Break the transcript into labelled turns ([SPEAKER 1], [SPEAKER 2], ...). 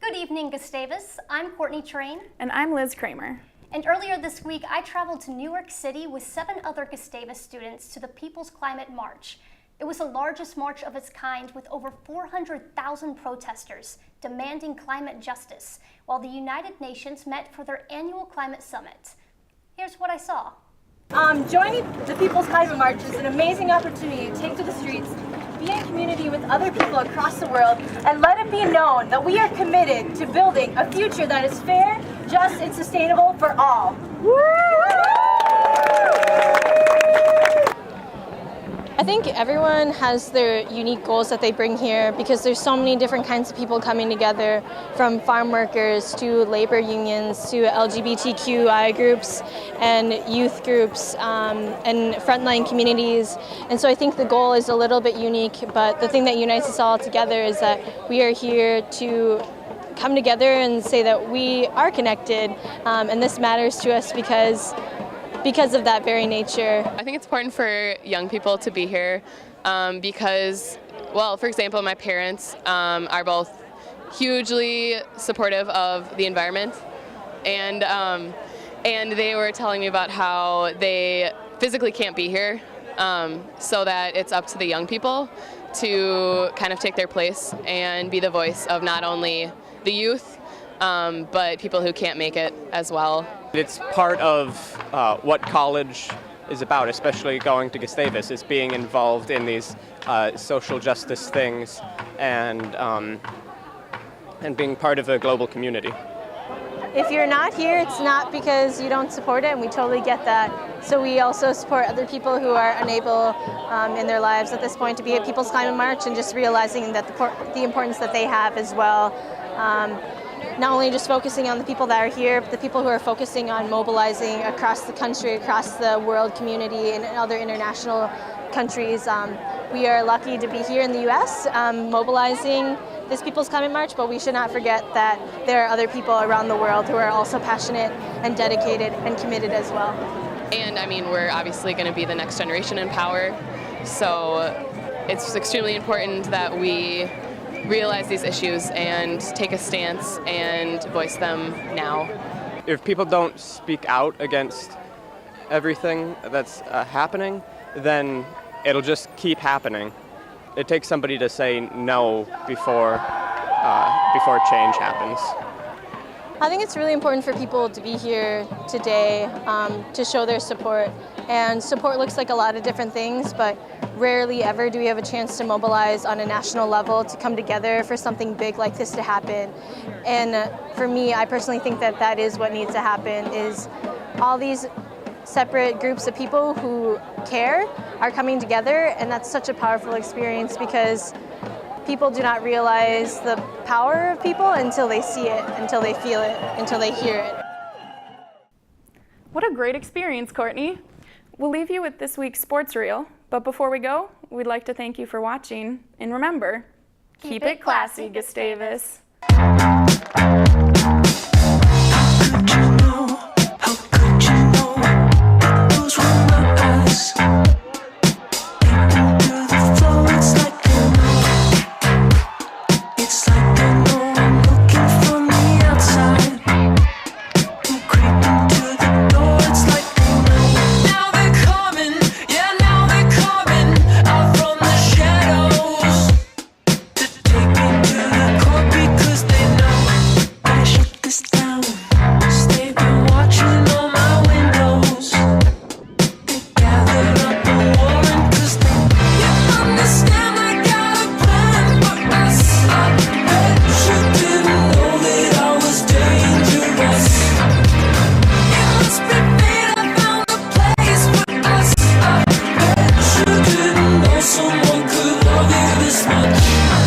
[SPEAKER 1] Good evening, Gustavus. I'm Courtney Train.
[SPEAKER 2] And I'm Liz Kramer.
[SPEAKER 1] And earlier this week, I traveled to New York City with 7 other Gustavus students to the People's Climate March. It was the largest march of its kind with over 400,000 protesters demanding climate justice, while the United Nations met for their annual climate summit. Here's what I saw.
[SPEAKER 3] Joining the People's Climate March is an amazing opportunity to take to the streets, be in community with other people across the world, and let it be known that we are committed to building a future that is fair, just, and sustainable for all.
[SPEAKER 4] I think everyone has their unique goals that they bring here because there's so many different kinds of people coming together, from farm workers to labor unions to LGBTQI groups and youth groups and frontline communities. And so I think the goal is a little bit unique, but the thing that unites us all together is that we are here to come together and say that we are connected, and this matters to us because of that very nature.
[SPEAKER 5] I think it's important for young people to be here because, well, for example, my parents are both hugely supportive of the environment, and they were telling me about how they physically can't be here, so that it's up to the young people to kind of take their place and be the voice of not only the youth, but people who can't make it as well.
[SPEAKER 6] It's part of what college is about, especially going to Gustavus, is being involved in these social justice things and being part of a global community.
[SPEAKER 4] If you're not here, it's not because you don't support it, and we totally get that. So we also support other people who are unable in their lives at this point to be at People's Climate March, and just realizing that the importance that they have as well. Not only just focusing on the people that are here, but the people who are focusing on mobilizing across the country, across the world community, and other international countries. We are lucky to be here in the U.S. Mobilizing this People's Climate March, but we should not forget that there are other people around the world who are also passionate and dedicated and committed as well.
[SPEAKER 5] And I mean, we're obviously going to be the next generation in power, so it's extremely important that we realize these issues and take a stance and voice them now.
[SPEAKER 6] If people don't speak out against everything that's happening, then it'll just keep happening. It takes somebody to say no before change happens.
[SPEAKER 4] I think it's really important for people to be here today to show their support. And support looks like a lot of different things, but rarely ever do we have a chance to mobilize on a national level to come together for something big like this to happen. And for me, I personally think that that is what needs to happen, is all these separate groups of people who care are coming together, and that's such a powerful experience because people do not realize the power of people until they see it, until they feel it, until they hear it.
[SPEAKER 2] What a great experience, Courtney. We'll leave you with this week's sports reel, but before we go, we'd like to thank you for watching, and remember, keep it classy, Gustavus.
[SPEAKER 7] Someone could love you this much.